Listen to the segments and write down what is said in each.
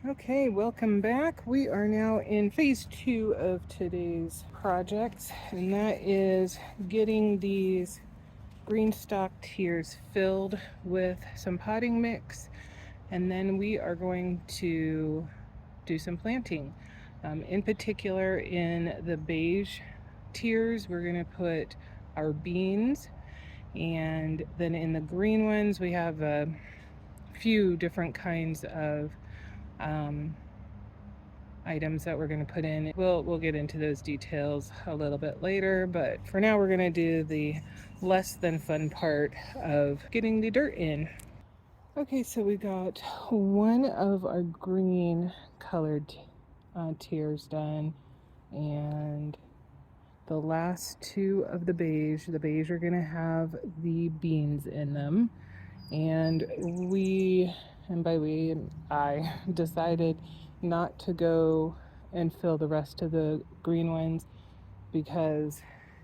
Okay, welcome back. We are now in phase 2 of today's project, and that is getting these Greenstalk tiers filled with some potting mix, and then we are going to do some planting. In particular, in the beige tiers, we're going to put our beans, and then in the green ones, we have a few different kinds of um, items that we're going to put in. We'll get into those details a little bit later, but for now we're going to do the less than fun part of getting the dirt in. Okay, so we got one of our green colored tiers done, and the last two of the beige. The beige are going to have the beans in them, and by we, I decided not to go and fill the rest of the green ones because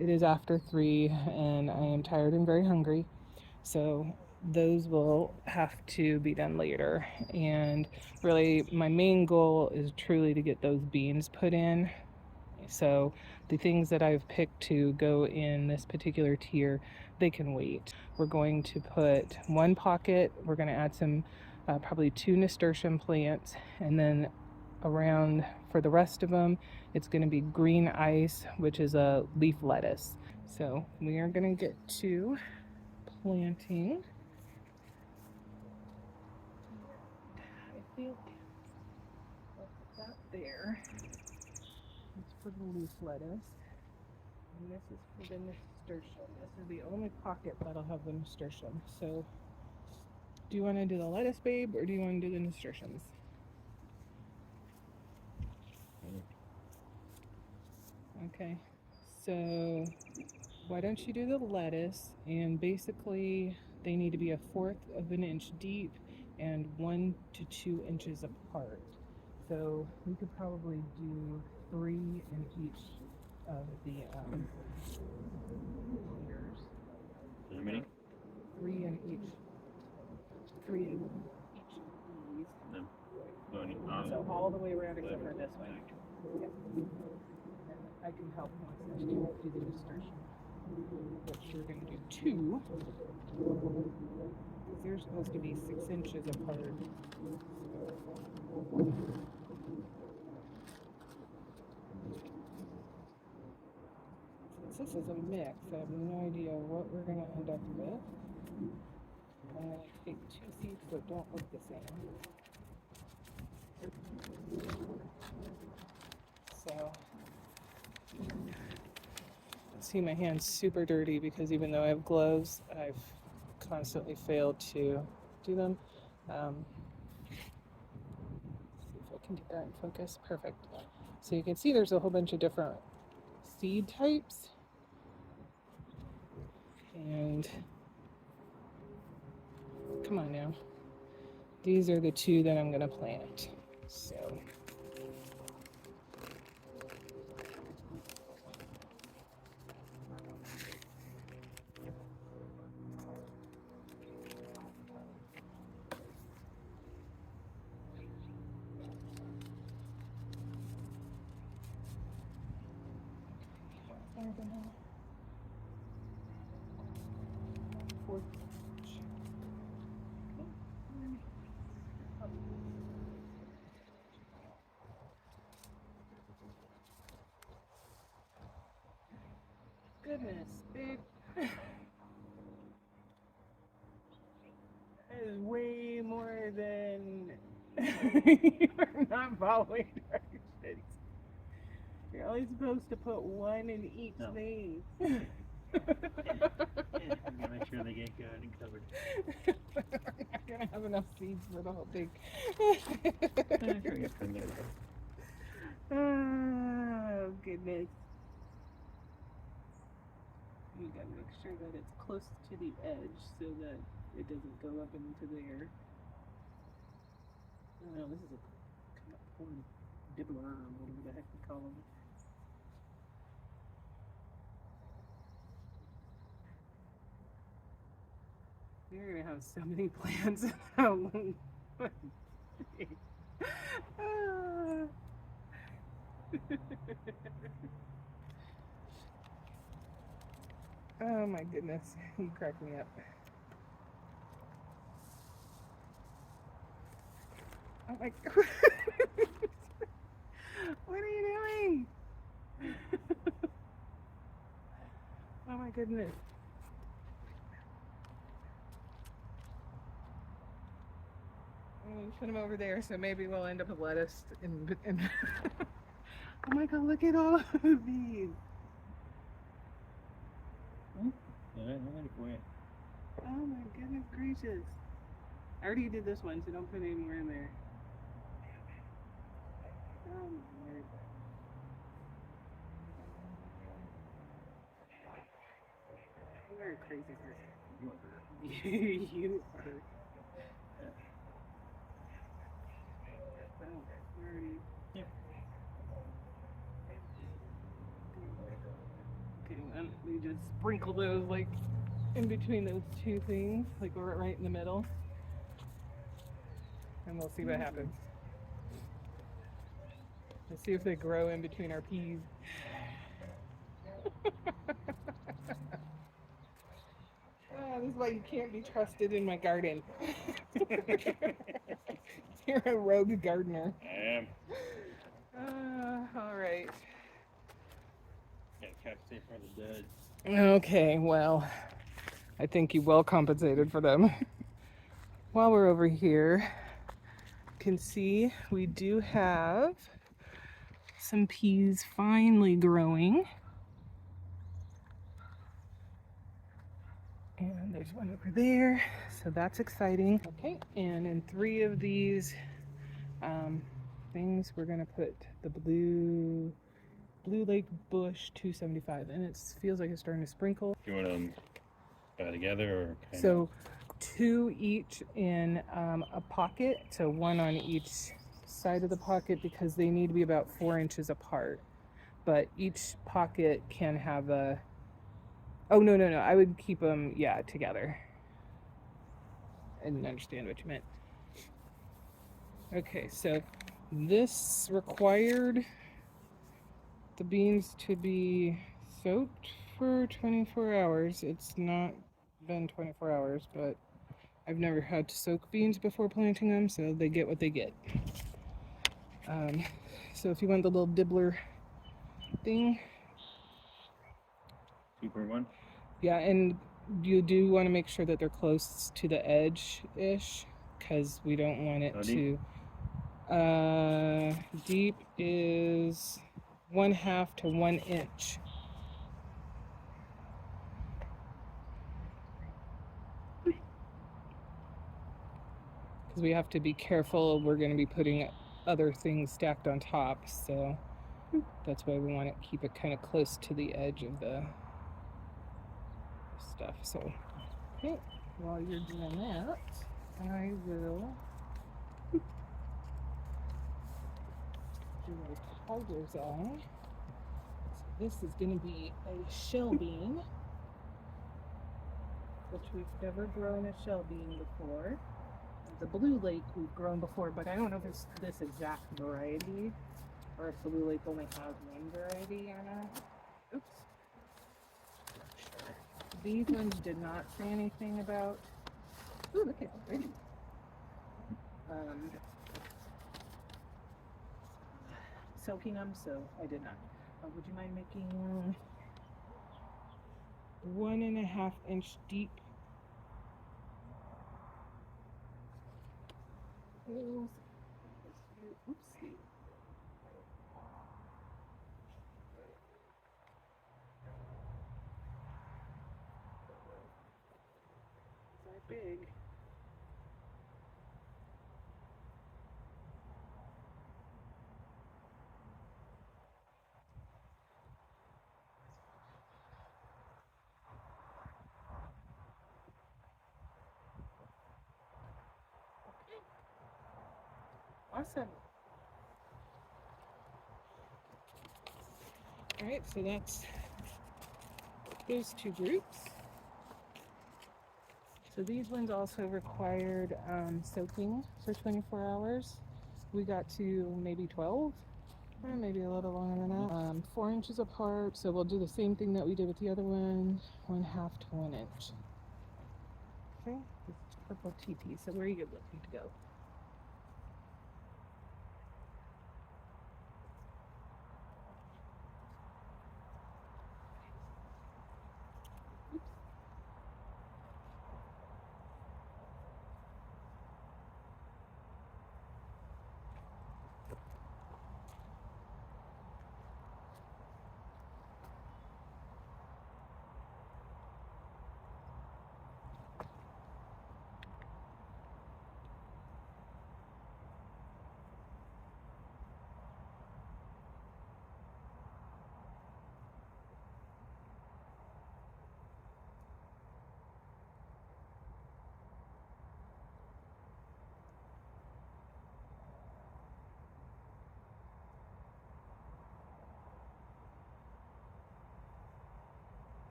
it is after 3 and I am tired and very hungry. So those will have to be done later. And really, my main goal is truly to get those beans put in. So the things that I've picked to go in this particular tier, they can wait. We're going to put one pocket, we're going to add some, probably 2 nasturtium plants, and then around for the rest of them, it's going to be green ice, which is a leaf lettuce. So we are going to get to planting. I think I'll put that there. It's for the leaf lettuce. And this is for the nasturtium. This is the only pocket that'll have the nasturtium. So, do you want to do the lettuce, babe, or do you want to do the nasturtiums? Okay. So, why don't you do the lettuce? And basically, they need to be 1/4 of an inch deep and 1 to 2 inches apart. So, we could probably do 3 in each of the layers. How many? 3 in each. 3 in each of these. No. So all the way around except for this one. Yeah. And I can help once I do the nasturtium, which we're going to do 2. Because they're supposed to be 6 inches apart. Since this is a mix, I have no idea what we're going to end up with. I'm going to take 2 seeds that don't look the same. So, see, my hand's super dirty because even though I have gloves, I've constantly failed to do them. See if I can get that in focus. Perfect. So you can see there's a whole bunch of different seed types. And come on now. These are the 2 that I'm going to plant. So goodness, babe. That is way more than you're not following directions. You're only supposed to put 1 in each vase. Yeah, I'm gonna make sure they get good and covered. I'm not gonna have enough seeds for the whole thing. Oh goodness. You gotta make sure that it's close to the edge so that it doesn't go up into there. Oh no, this is a kind of corn dibbler or whatever the heck we call them. We're gonna have so many plants in that one. Oh my goodness, you crack me up. Oh my god. What are you doing? Oh my goodness. Put them over there, so maybe we'll end up with lettuce and oh my god, look at all of these. Oh my goodness gracious. I already did this one, so don't put any more in there. Oh my word. You're a crazy person. You are. Oh, you already. Yeah. Okay, then we just sprinkle those like in between those two things, like we're right in the middle. And we'll see what happens. Let's see if they grow in between our peas. This is why you can't be trusted in my garden. You're a rogue gardener. I am. All right. Got compensate for the dead. Okay, well, I think you well compensated for them. While we're over here, you can see we do have some peas finally growing. And there's one over there, so that's exciting. Okay, and in 3 of these things, we're gonna put the Blue Lake Bush 275, and it feels like it's starting to sprinkle. Do you want them together or kind So 2 each in a pocket, so 1 on each side of the pocket because they need to be about 4 inches apart. But each pocket can have a. Oh no! I would keep them together. I didn't understand what you meant. Okay, so this required the beans to be soaked for 24 hours. It's not been 24 hours, but I've never had to soak beans before planting them, so they get what they get. So if you want the little dibbler thing. 2 for 1? Yeah, and you do want to make sure that they're close to the edge-ish, because we don't want it to... Deep is 1/2 to 1 inch. Because we have to be careful, we're going to be putting other things stacked on top, so that's why we want to keep it kind of close to the edge of the stuff. So, okay, while you're doing that, I will do my tiger's eye. So this is going to be a shell bean, which we've never grown a shell bean before. The Blue Lake we've grown before, but I don't know if it's this exact variety or if the Blue Lake only has one variety or not. Oops. These ones did not say anything about. Ooh, look at it. Soaking them, so I did not. Would you mind making 1.5 inch deep? Oopsie. They're big. Awesome. All right, so that's those 2 groups. So these ones also required soaking for 24 hours. We got to maybe 12. Maybe a little longer than that. 4 inches apart. So we'll do the same thing that we did with the other one, 1/2 to 1 inch. Okay, this is purple TP. So where are you looking to go?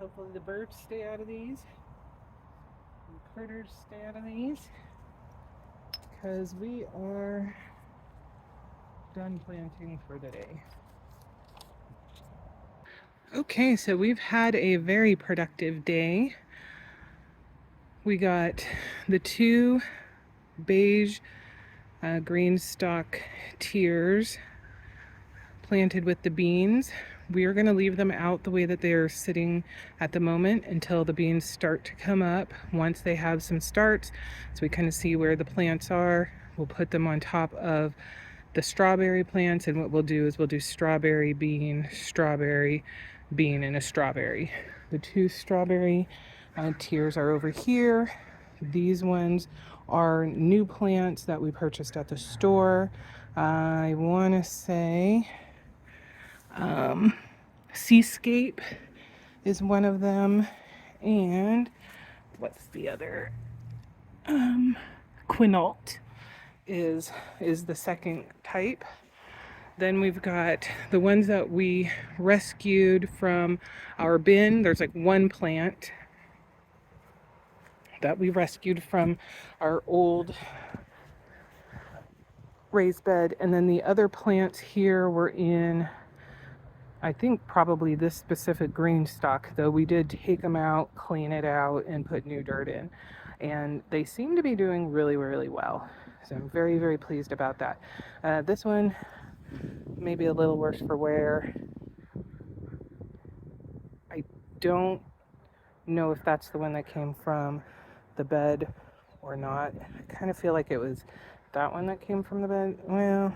Hopefully the birds stay out of these. The critters stay out of these. Because we are done planting for the day. Okay, so we've had a very productive day. We got the 2 beige Greenstalk tiers planted with the beans. We are going to leave them out the way that they are sitting at the moment until the beans start to come up. Once they have some starts, so we kind of see where the plants are, we'll put them on top of the strawberry plants, and what we'll do is we'll do strawberry, bean, and a strawberry. The 2 strawberry tiers are over here. These ones are new plants that we purchased at the store. I want to say Seascape is one of them, and what's the other? Quinault is the second type. Then we've got the ones that we rescued from our bin. There's like 1 plant that we rescued from our old raised bed, and then the other plants here were in, I think, probably this specific Greenstalk, though we did take them out, clean it out, and put new dirt in, and they seem to be doing really, really well. So I'm very, very pleased about that. This one maybe a little worse for wear. I don't know if that's the one that came from the bed or not. I kind of feel like it was that one that came from the bed. Well,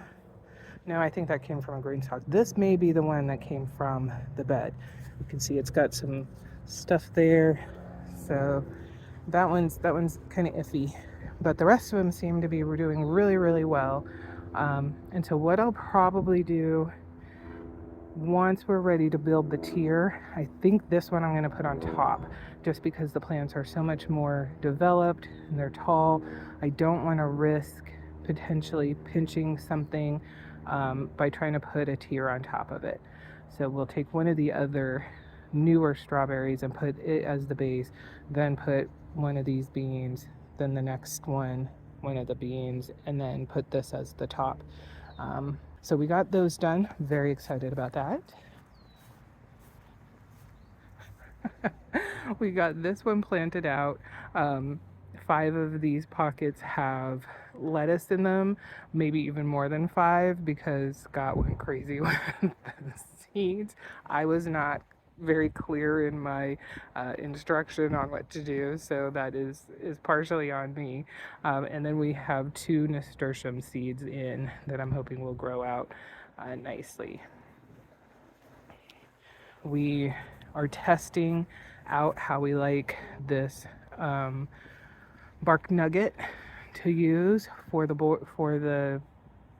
no, I think that came from a Greenstalk. This may be the one that came from the bed. You can see it's got some stuff there. So that one's kind of iffy. But the rest of them seem to be doing really, really well. And so what I'll probably do once we're ready to build the tier, I think this one I'm going to put on top, just because the plants are so much more developed and they're tall. I don't want to risk potentially pinching something by trying to put a tier on top of it. So we'll take one of the other newer strawberries and put it as the base, then put one of these beans, then the next one of the beans, and then put this as the top. So we got those done. Very excited about that. We got this one planted out. 5 of these pockets have lettuce in them, maybe even more than 5, because Scott went crazy with the seeds. I was not very clear in my instruction on what to do, so that is partially on me. And then we have 2 nasturtium seeds in that I'm hoping will grow out nicely. We are testing out how we like this bark nugget to use for the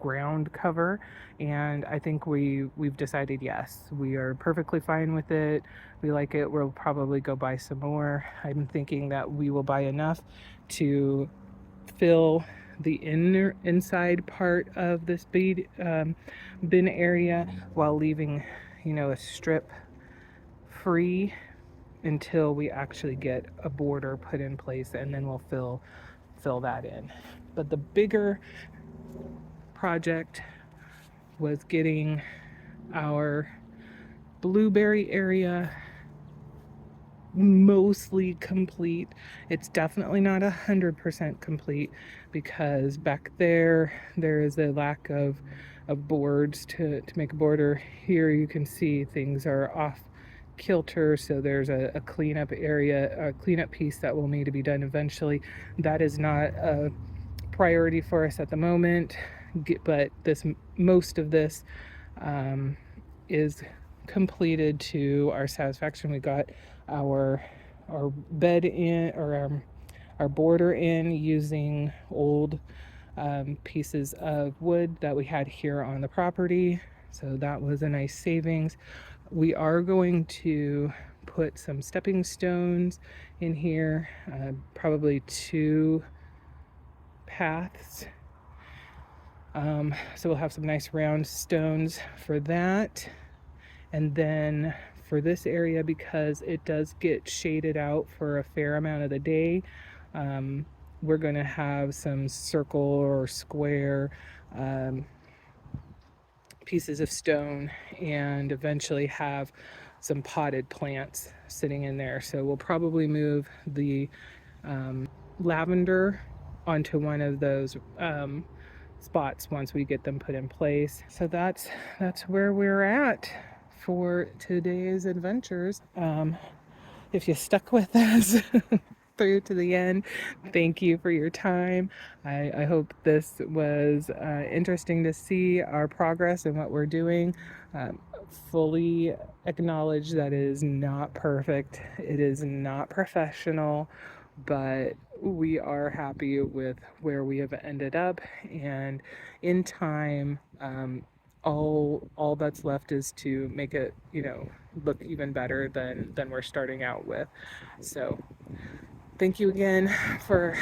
ground cover, and I think we've decided yes, we are perfectly fine with it. We like it. We'll probably go buy some more. I'm thinking that we will buy enough to fill the inside part of this bin area while leaving, a strip free until we actually get a border put in place, and then we'll fill that in. But the bigger project was getting our blueberry area mostly complete. It's definitely not 100% complete, because back there is a lack of boards to make a border. Here you can see things are off kilter, so there's a cleanup area, a cleanup piece that will need to be done eventually. That is not a priority for us at the moment, but most of this is completed to our satisfaction. We got our bed in, or our border in, using old pieces of wood that we had here on the property, so that was a nice savings. We are going to put some stepping stones in here, probably 2 paths. So we'll have some nice round stones for that. And then for this area, because it does get shaded out for a fair amount of the day, we're going to have some circle or square pieces of stone, and eventually have some potted plants sitting in there. So we'll probably move the lavender onto one of those spots once we get them put in place. So that's where we're at for today's adventures. If you stuck with us through to the end, thank you for your time. I hope this was interesting to see our progress and what we're doing. Fully acknowledge that it is not perfect, it is not professional, but we are happy with where we have ended up, and in time, all that's left is to make it, look even better than we're starting out with. So thank you again for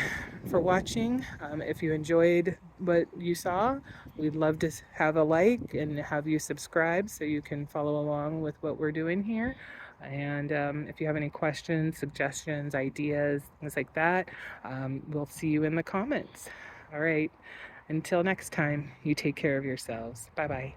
watching. If you enjoyed what you saw, we'd love to have a like and have you subscribe so you can follow along with what we're doing here. And if you have any questions, suggestions, ideas, things like that, we'll see you in the comments. All right, until next time, you take care of yourselves. Bye bye.